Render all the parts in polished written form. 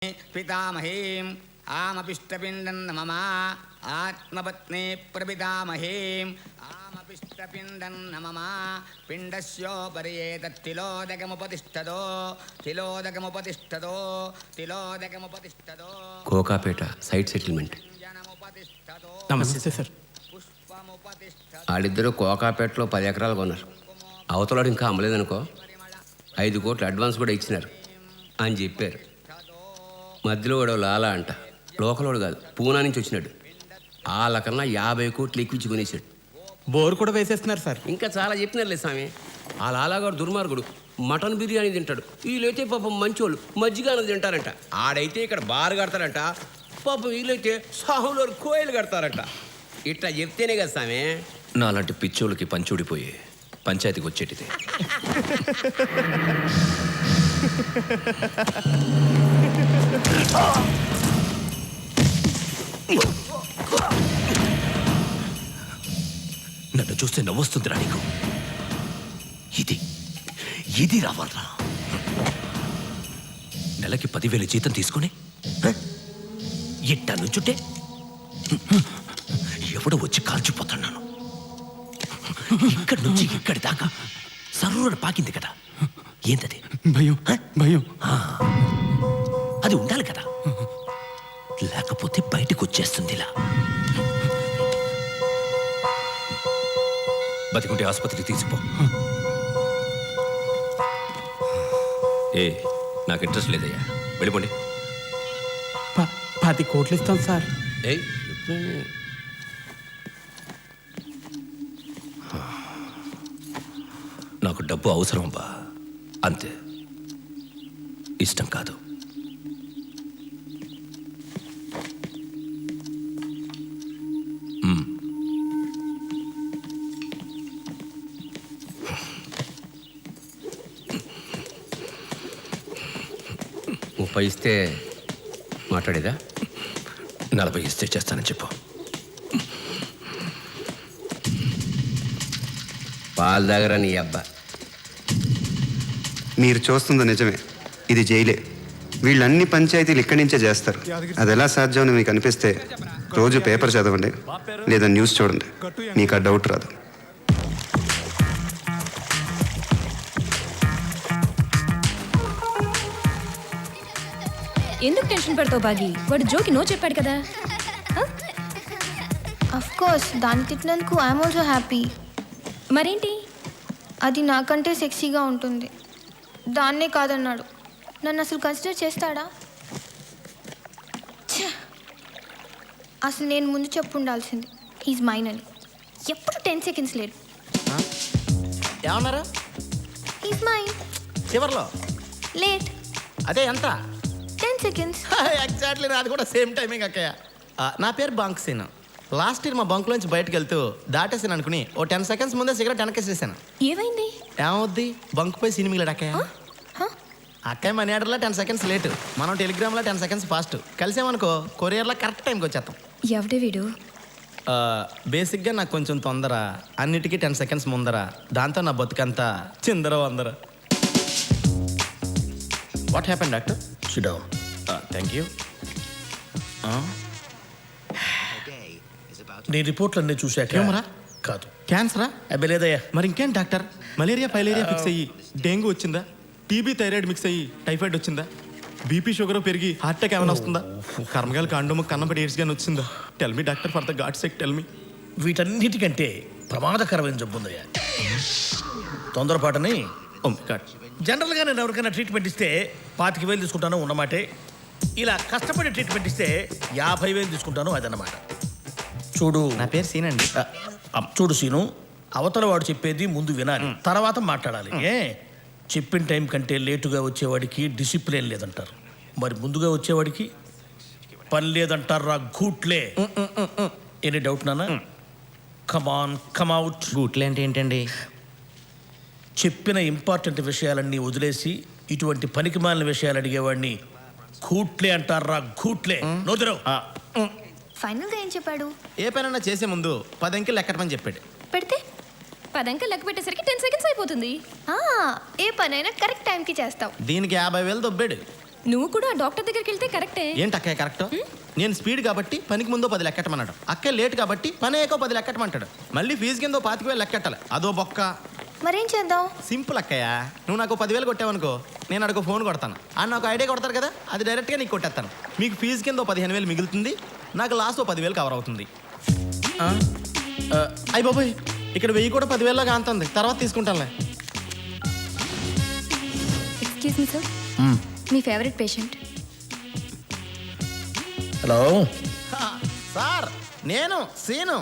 పితామహీం ఆమపిష్టపిండం మమ ఆత్మపత్ని ప్రపితామహీం ఆమపిష్టపిండం మమ పిండస్యోపరి ఏతత్తిలోదకముపతిష్టదో తిలోదకముపతిష్టదో తిలోదకముపతిష్టదో. Kokapet site settlement. నమస్తే సార్. వాళ్ళిద్దరూ కోకాపేటలో 10 ఎకరాలు కొన్నారు. అవతలాడు ఇంకా అమ్మలేదనుకో, 5 కోట్లు అడ్వాన్స్ కూడా ఇచ్చినారు అని చెప్పారు. మధ్యలో వాడు లాలా అంట, లోకలోడు కాదు, పూనా నుంచి వచ్చినాడు. వాళ్ళకన్నా 50 కోట్లు ఎక్కువ కొనేసాడు. బోర్ కూడా వేసేస్తున్నారు సార్. ఇంకా చాలా చెప్పినారులే స్వామి. ఆ లాలాగాడు దుర్మార్గుడు, మటన్ బిర్యానీ తింటాడు. వీళ్ళైతే పాపం మంచోళ్ళు మజ్జిగ అన్నది తింటారంట. ఆడైతే ఇక్కడ బార్ కడతారంట, పాపం వీళ్ళైతే సాహులో కోయలు కడతారంట. ఇట్లా చెప్తేనే కదా స్వామి నాలాంటి పిచ్చోళ్ళకి పంచూడిపోయి పంచాయతీకి వచ్చేటిది. నన్ను చూస్తే నవ్వొస్తుందిరా నీకు. ఇది రావాలరా. నెలకి 10,000 జీతం తీసుకుని ఇట్టా నుంచుంటే ఎవడో వచ్చి కాల్చిపోతున్నాను. ఇక్కడి నుంచి ఇక్కడి దాకా సర్రున పాకింది కదా, ఏంటది? భయం భయం. అది ఉండాలి కదా, లేకపోతే బయటకు వచ్చేస్తుంది. ఇలా బతికుంటే ఆసుపత్రికి తీసిపో. నాకు ఇంట్రెస్ట్ లేదయ్యా, వెళ్ళిపోండి. 10 కోట్లు ఇస్తాం సార్. నాకు డబ్బు అవసరం బా, అంతే, ఇష్టం కాదు. ముప్పై ఇస్తే మాట్లాడేదా? 40 ఇస్తే చేస్తానని చెప్పు. పాలు దగ్గర నీ అబ్బా. మీరు చూస్తుంది నిజమే, ఇది జైలే. వీళ్ళన్ని పంచాయతీలు ఇక్కడి నుంచే చేస్తారు. అది ఎలా సాధ్యమని మీకు అనిపిస్తే రోజు పేపర్ చదవండి, లేదా న్యూస్ చూడండి, మీకు ఆ డౌట్ రాదు. ఎందుకు టెన్షన్ పడతావు బాగి? వాడు జోకి నో చెప్పాడు కదా. అఫ్ కోర్స్ దాన్ని తిట్టినందుకు ఐఎమ్ ఆల్సో హ్యాపీ. మరేంటి? అది నాకంటే సెక్సీగా ఉంటుంది. దాన్నే కాదన్నాడు. నన్ను అసలు కన్సిడర్ చేస్తాడా? అసలు నేను ముందు చెప్పు ఉండాల్సింది హీజ్ మైన్ అని. ఎప్పుడు 10 సెకండ్స్ లేడు. ఏమన్నారు? He's mine. చివర్లో లేట్. అదే ఎంత? 10 సెకండ్స్. ఎగ్జాక్ట్లీ, నాది కూడా సేమ్ టైమింగ్ అక్కయ్య. నా పేరు బంక్ సీన్. లాస్ట్ ఇయర్ మా బంక్లోంచి బయటకు వెళ్తూ దాటేసాను అనుకుని ఓ 10 సెకండ్స్ ముందే సిగరెట్ వెనకేసేసాను. ఏమైంది? ఏమవుద్ది, బంక్ పోయి సినిమాలు అక్కయ్య. అక్కయ్య మనీ ఆర్డర్లో 10 సెకండ్స్ లేటు, మనం టెలిగ్రామ్లో 10 సెకండ్స్ ఫాస్ట్. కలిసామనుకో కొరియర్లో కరెక్ట్ టైంకి వచ్చేస్తాం. ఎవడే వీడు? బేసిక్గా నాకు కొంచెం తొందర, అన్నిటికీ 10 సెకండ్స్ ముందర. దాంతో నా బతుకంతా చిందర వందర. What happen doctor? Sit down. Thank you. నీ రిపోర్ట్లన్నీ చూశాక ట్యూమరా? కాదు, క్యాన్సరా? అబ్బే లేదయ్యా. మరి ఇంకేం డాక్టర్? మలేరియా ఫైలేరియా ఫిక్స్ అయ్యి డెంగ్యూ వచ్చిందా? టీబీ థైరాయిడ్ మిక్స్ అయ్యి టైఫాయిడ్ వచ్చిందా? బీపీ షుగర్ పెరిగి హార్ట్ అటాక్ ఏమైనా వస్తుందా? కర్మగాలి కాండము కన్నపడి ఎయిడ్స్ గానీ వచ్చిందా? Tell me doctor, for the God sake tell me. వీటన్నిటికంటే ప్రమాదకరమైన జబ్బు ఉందయ్యా, తొందరపాటుని. జనరల్గా నేను ఎవరికైనా ట్రీట్మెంట్ ఇస్తే 25,000 తీసుకుంటాను ఉన్నమాటే. ఇలా కష్టపడి ట్రీట్మెంట్ ఇస్తే 50,000 తీసుకుంటాను, అదన్నమాట. చూడు, నా పేరు సీన్ అండి. చూడు సీను, అవతల వాడు చెప్పేది ముందు వినాలి, తర్వాత మాట్లాడాలి. చెప్పిన టైం కంటే లేటుగా వచ్చేవాడికి డిసిప్లిన్ లేదంటారు, మరి ముందుగా వచ్చేవాడికి పని లేదంటారు. రా గూట్లే. ఎనీ డౌట్ నాన్న? కమాన్ కమ్అవుట్. గూట్లే అంటే ఏంటండి? చెప్పిన ఇంపార్టెంట్ విషయాలన్నీ వదిలేసి ఇటువంటి పనికి మాలిన విషయాలు అడిగేవాడిని గూట్లే అంటారా? గూట్లే. నోదిరావు. ఫైనల్గా ఏం చెప్పాడు? ఏ పనైనా చేసే ముందు 10 అంకెలు లెక్కటమని చెప్పాడు. పెడితే 10 అంకెలు లెక్క పెట్టేసరికి 10 సెకండ్స్ అయిపోతుంది. ఏ పనైనా కరెక్ట్ టైంకి చేస్తావు. దీనికి 50,000 దొబ్బాడు. నువ్వు కూడా డాక్టర్ దగ్గరికి వెళ్తే కరెక్టే. ఏంటి అక్కయ్య కరెక్ట్? నేను స్పీడ్ కాబట్టి పనికి ముందో 10 లెక్కట్టమన్నాడు. అక్కయ్య లేట్ కాబట్టి పని అయ్యాకో 10 లెక్కట్టమంటాడు. మళ్ళీ ఫీజు కిందో 25,000 లెక్కెట్టాలి. అదో బొక్క. మరేం చేద్దాం? సింపుల్ అక్కయ్య, నువ్వు నాకు 10,000 కొట్టావనుకో, నేను అడుగు ఫోన్ కొడతాను. నాకు ఐడియా కొడతారు కదా, అది డైరెక్ట్గా నీకు కొట్టేస్తాను. మీకు ఫీజు కింద 15,000 మిగులుతుంది, నాకు లాస్ట్ 10,000 కవర్ అవుతుంది. అయ్య బాబోయ్, ఇక్కడ 1000 కూడా 10,000లాగా అంతుంది, తర్వాత తీసుకుంటానులే. ఎక్స్క్యూజ్ మీ సార్, మీ ఫేవరెట్ పేషెంట్. హలో. సార్ నేను సీను.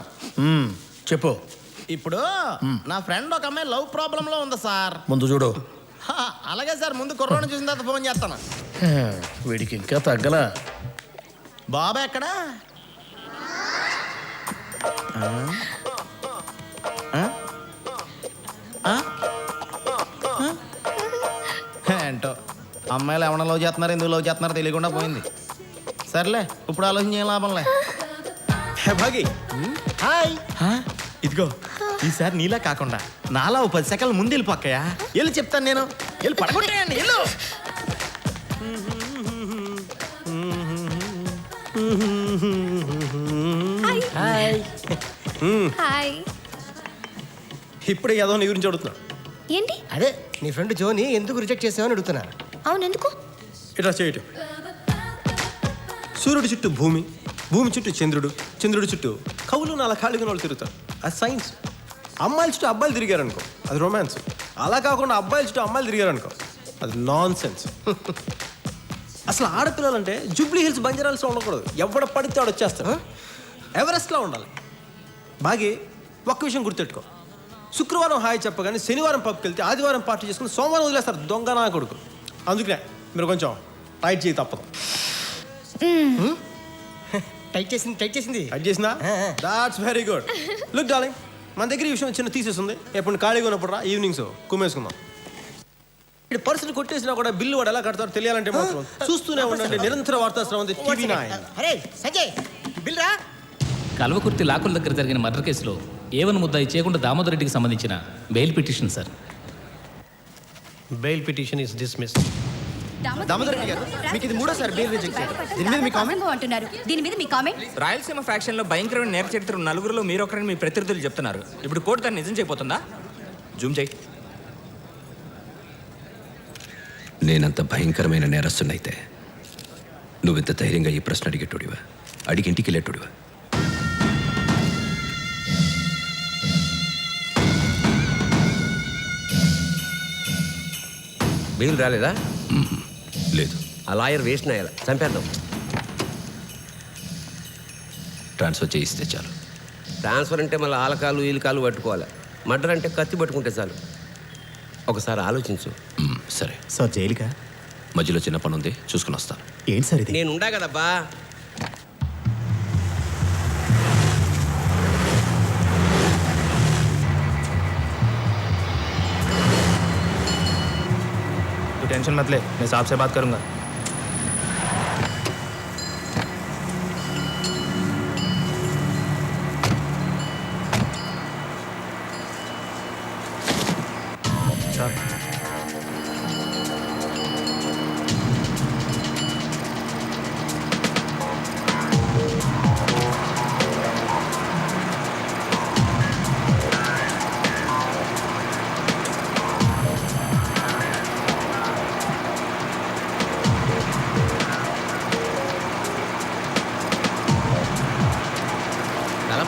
చెప్పు. ఇప్పుడు నా ఫ్రెండ్ ఒక అమ్మాయి లవ్ ప్రాబ్లంలో ఉంది సార్. ముందు చూడు. అలాగే సార్, ముందు కుర్రోని చూసిన తర్వాత ఫోన్ చేస్తాను. వీడికి ఇంకా తగ్గలా. బాబా ఎక్కడా? ఏంటో అమ్మాయిలు ఎవరైనా లవ్ చేస్తున్నారు, ఎందుకు లవ్ చేస్తున్నారో తెలియకుండా పోయింది. సర్లే, ఇప్పుడు ఆలోచించే లాభంలే. భాగి హాయ్. ఇదిగో ఈసారి నీలా కాకుండా నాలా 10 సెకండ్ల ముందు వెళ్ళిపోక్కయా. వెళ్ళి చెప్తాను నేను. వెళ్ళి పడుకుంటాయండి, వెళ్ళు. హాయ్. ఇప్పుడు ఏదో నీ గురించి అడుగుతున్నా. ఏంటి? అదే నీ ఫ్రెండ్ జోని ఎందుకు రిజెక్ట్ చేసావని అడుగుతున్నా. అవును, ఎందుకు? ఇట్లా చేయటం. సూర్యుడి చుట్టూ భూమి, భూమి చుట్టూ చంద్రుడు, చంద్రుడి చుట్టూ కవులు 4 ఖాళీగా వాళ్ళు తిరుగుతారు. అది సైన్స్. అమ్మాయిల చుట్టూ అబ్బాయిలు తిరిగారనుకో, అది రొమాన్స్. అలా కాకుండా అబ్బాయిల చుట్టూ అమ్మాయిలు తిరిగారనుకో, అది నాన్ సెన్స్. అసలు ఆడపిల్లలంటే జూబ్లీ హిల్స్, బంజారాల్స్లో ఉండకూడదు. ఎవడ పడితే ఆడు వచ్చేస్తాడు. ఎవరెస్ట్లో ఉండాలి. బాగా ఒక్క విషయం గుర్తెట్టుకో, శుక్రవారం హాయ్ చెప్పగానే శనివారం పబ్కి వెళ్తే ఆదివారం పార్టీ చేసుకుని సోమవారం వదిలేస్తారు దొంగ నా కొడుకు. అందుకనే మీరు కొంచెం టైట్ చేయి, తప్పదు. టైట్ చేసింది టైట్ చేసిందా? That's very good. Look darling, మన దగ్గర ఈ విషయం చిన్న తీసేస్తుంది. ఎప్పుడు ఖాళీగా ఉన్నప్పుడు రా, ఈవినింగ్స్ కుమ్మేసుకుందాం. ఇప్పుడు పర్సులు కొట్టేసినా కూడా బిల్లు వాడు ఎలా కడతారో తెలియాలంటే మాత్రం చూస్తూనే ఉండండి. నిరంతర వార్తాశ్రవం టీవీ9. అరే సంజయ్, బిల్ రా. కల్వకుర్తి లాకుల దగ్గర జరిగిన మర్డర్ కేసులో ఏవన్ ముద్దాయి చేయకుండా దామోదర్ రెడ్డికి సంబంధించిన bail petition sir. Bail petition is dismiss. Damodar Reddy గారు, మీకు ఇది 3వ బెయిల్ రిజెక్ట్ చేయడం. దీని మీద మీ కామెంట్? దీని మీద మీ కామెంట్? రాయలసీమ ఫ్రాక్షన్లో భయంకరమైన నేర చరిత్ర 4గురిలో మీరు ఒకరిని మీ ప్రతినిధులు చెప్తున్నారు. ఇప్పుడు కోర్టు దాన్ని నిజం చేయబోతుందా? జూమ్ చేయి. నేనంత భయంకరమైన నేరస్తున్నైతే నువ్వెంత ధైర్యంగా ఈ ప్రశ్న అడిగేటోడివా? అడిగి ఇంటికి వెళ్ళేటోడివా? బెయిల్ రాలేదా? లేదు. ఆ లాయర్ వేస్ట్ నాయాల, చంపేద్దాం. ట్రాన్స్ఫర్ చేయిస్తే చాలు. ట్రాన్స్ఫర్ అంటే మళ్ళీ ఆలకాలు ఈలకాలు పట్టుకోవాలి. మర్డర్ అంటే కత్తి పట్టుకుంటే చాలు. ఒకసారి ఆలోచించు. సరే సార్, జైలుగా మధ్యలో చిన్న పని ఉంది, చూసుకుని వస్తాను. ఏంటి సార్ ఇది? నేను ఉండా కదబ్బా. टेंशन मत ले, मैं साहब से बात करूंगा.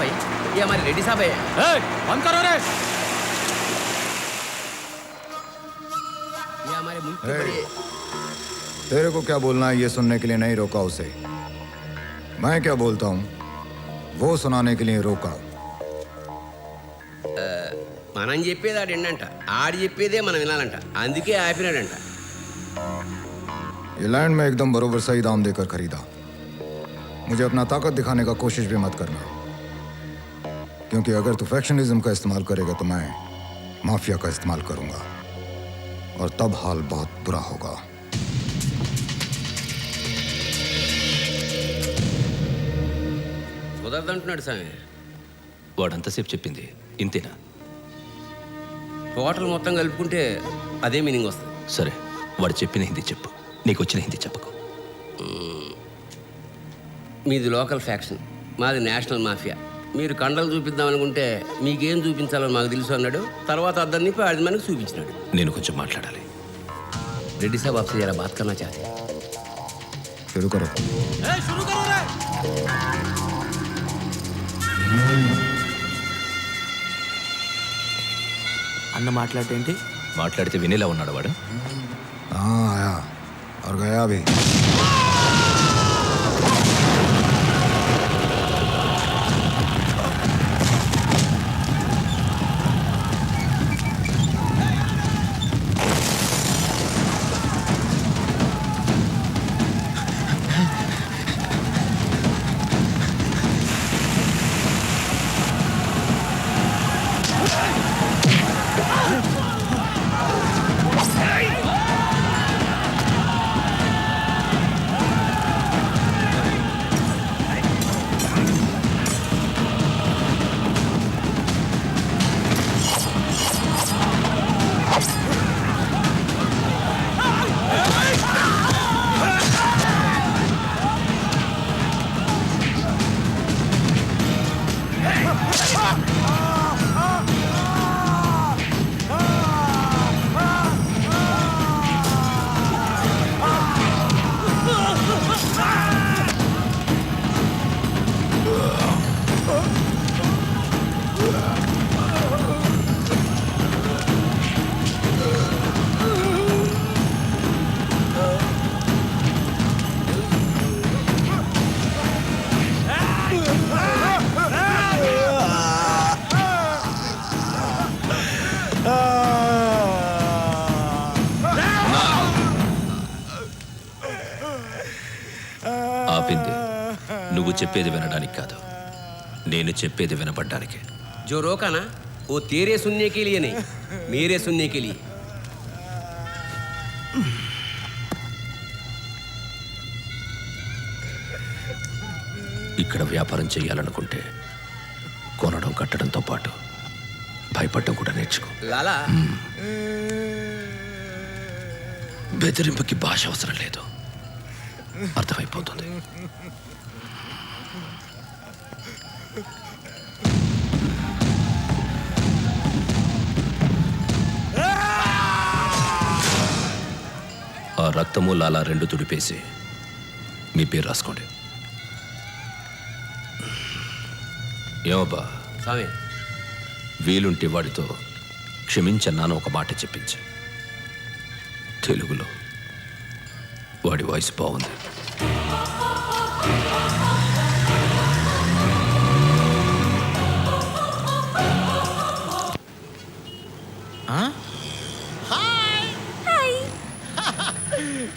भाई, ये हमारे रेड्डी साहब है. बंद करो रे. ये हमारे मुल्क के बड़े. तेरे को क्या बोलना है ये सुनने के लिए नहीं रोका उसे. मैं क्या बोलता हूँ वो सुनाने के लिए रोका. మనం చెప్పేది ఆడు ఏంటంట, ఆడు చెప్పేదే మనం వినాలంట, అందుకే ఆపినాడంట. ये लैंड में एकदम बरोबर सही दाम देकर खरीदा. मुझे अपना ताकत दिखाने का कोशिश भी मत करना, क्योंकि अगर तू फैक्शनिज्म का इस्तेमाल करेगा तो मैं माफिया का इस्तेमाल करूंगा और तब हाल बहुत बुरा होगा. కుదరదంటున్నాడు స్వామి. వాడంతసేపు చెప్పింది ఇంతేనా? టోటల్ మొత్తం కలుపుకుంటే అదే మీనింగ్ వస్తుంది. సరే, వాడు చెప్పిన హిందీ చెప్పు. నీకు వచ్చిన హిందీ చెప్పకు. మీది లోకల్ ఫ్యాక్షన్, మాది నేషనల్ మాఫియా. మీరు కండలు చూపిద్దామనుకుంటే మీకేం చూపించాలో మాకు తెలుసు అన్నాడు. తర్వాత అద్దరు నింపి 5 మందికి చూపించినాడు. నేను కొంచెం మాట్లాడాలి. రెడ్డి సాబ్ आपसे जरा बात करना चाहते हैं. शुरू करो. అన్న మాట్లాడేంటి? మాట్లాడితే వినేలా ఉన్నాడు వాడు. हाँ आया और गया भी. ఆపింది నువ్వు చెప్పేది వినడానికి కాదు, నేను చెప్పేది వినపడ్డానికి. जो रोका ना वो तेरे सुनने के लिए नहीं, मेरे सुनने के लिए. ఇక్కడ వ్యాపారం చేయాలనుకుంటే కొనడం కట్టడంతో పాటు భయపడడం కూడా నేర్చుకో. लाला బెదిరింపుకి భాష అవసరం లేదు, అర్థమైపోతుంది. ఆ రక్తము లాలా 2 తుడిపేసి మీ పేరు రాసుకోండి. ఏమబ్బా స్వామి, వీలుంటే వాడితో క్షమించన్నాను ఒక మాట చెప్పించు. తెలుగులో. వాడి వాయిస్ బాగుంది.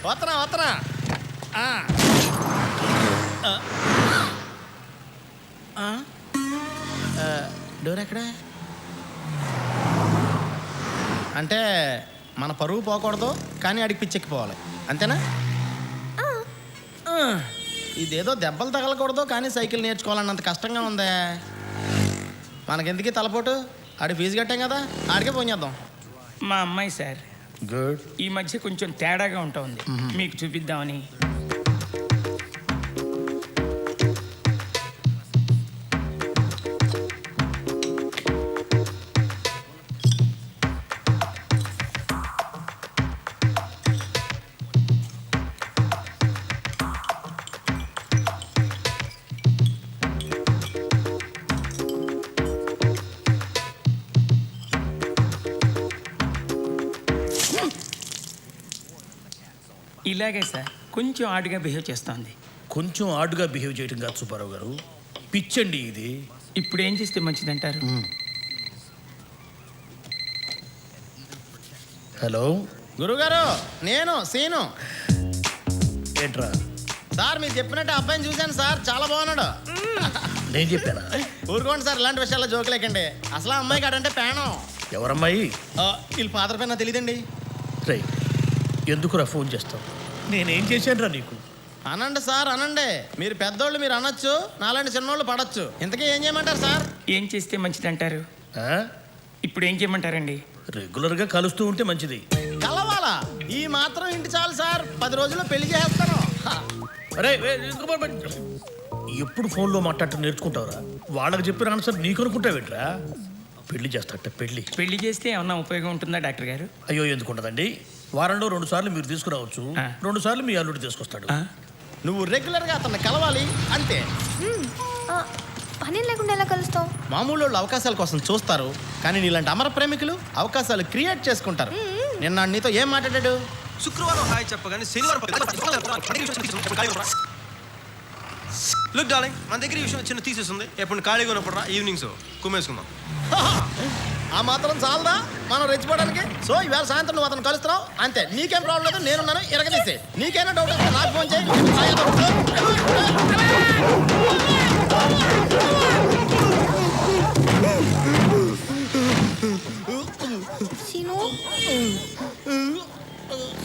వత్తనా డోర్ ఎక్కడా? అంటే మన పరువు పోకూడదు, కానీ ఆడికి పిచ్చెక్కిపోవాలి, అంతేనా? ఇదేదో దెబ్బలు తగలకూడదు, కానీ సైకిల్ నేర్చుకోవాలన్నంత కష్టంగా ఉందే. మనకెందుకు తలపోటు? ఆడి ఫీజు కట్టాం కదా, ఆడికే ఫోన్ చేద్దాం. మా అమ్మాయి సార్, గుడ్. ఈ మధ్య కొంచెం తేడాగా ఉంటుంది, మీకు చూపిద్దామని. ఇలాగే సార్, కొంచెం ఆడుగా బిహేవ్ చేస్తుంది. కొంచెం ఆడుగా బిహేవ్ చేయడం కాదు సుబ్బారావు గారు, పిచ్చండి ఇది. ఇప్పుడు ఏం చేస్తే మంచిదంటారు? హలో గురుగారు, నేను సీను. ఏంట్రా సార్? మీరు చెప్పినట్టు అబ్బాయిని చూశాను సార్, చాలా బాగున్నాడు. నేను చెప్పానా? ఊరుకోండి సార్, ఇలాంటి విషయాల్లో జోకులేకండి. అసలు ఆ అమ్మాయికి అడంటే ప్రాణం. ఎవరమ్మాయి? వీళ్ళ ఫాదర్ పైన తెలియదండి. రే, ఎందుకురా ఫోన్ చేస్తావు? నేనేం చేశానురా నీకు? అనండి సార్, అనండి. మీరు పెద్దోళ్ళు, మీరు అనొచ్చు, నాలాంటి చిన్నోళ్ళు పడచ్చు. ఇంతకీ ఏం చేయమంటారు సార్? ఏం చేస్తే మంచిదంటారు? ఇప్పుడు ఏం చేయమంటారండి? రెగ్యులర్గా కలుస్తూ ఉంటే మంచిది. కలవాలా? ఈ మాత్రం ఇంటి చాలు సార్. 10 రోజుల్లో పెళ్లి చేస్తాను. అరే ఎప్పుడు ఫోన్లో మాట్లాడటం నేర్చుకుంటావురా? వాళ్ళకి చెప్పిన ఆన్సర్ నీకు అనుకుంటావేట్రా? పెళ్లి చేస్తాట పెళ్లి. పెళ్లి చేస్తే ఏమన్నా ఉపయోగం ఉంటుందా డాక్టర్ గారు? అయ్యో ఎందుకు ఉండదండి. వారంలో 2 సార్లు మీరు తీసుకురావచ్చు, 2 సార్లు మీ అల్లుడు తీసుకొస్తాడు. నువ్వు రెగ్యులర్గా అతన్ని కలవాలి అంతే. పని లేకుండా ఎలా కలుస్తావు? మామూలు వాళ్ళు అవకాశాల కోసం చూస్తారు, కానీ నీలాంటి అమర ప్రేమికులు అవకాశాలు క్రియేట్ చేసుకుంటారు. నిన్న నీతో ఏం మాట్లాడాడు? శుక్రవారం హాయ్ చెప్పగానే శనివారం లుక్ డార్లింగ్, మన దగ్గర ఈ విషయం చిన్న తీసేస్తుంది. ఎప్పుడు ఖాళీగా ఉన్నప్పుడు రా, ఈవినింగ్స్ కుమ్మేసుకుందాం. ఆ మాత్రం చాలదా మనం రెచ్చిపోవడానికి? సో ఈవేళ సాయంత్రం నువ్వు అతను కలుస్తున్నావు అంతే. నీకేం ప్రాబ్లం లేదు, నేనున్నాను. ఎరగదీసే. నీకైనా డౌట్ వస్తే నాకు ఫోన్ చేయి. సీను,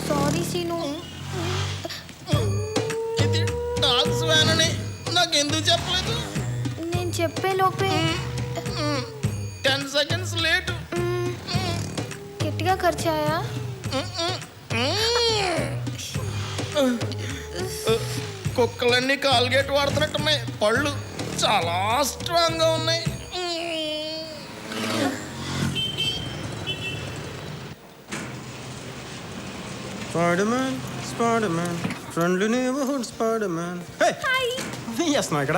సారీ సీను. ఇది డాగ్స్ వ్యాన్ అని నాకు ఎందుకు చెప్పలేదు? నేను చెప్పే లోపే 10 seconds లేటు. గట్టిగా ఖర్చాయా? కుక్కలన్నీ కాల్గేట్ వాడుతున్నట్టున్నాయి. పళ్ళు చాలా స్ట్రాంగ్ గా ఉన్నాయి. Spiderman, Spiderman, friendly neighbourhood Spiderman. Hey, ఏం చేస్తున్నావు ఇక్కడ?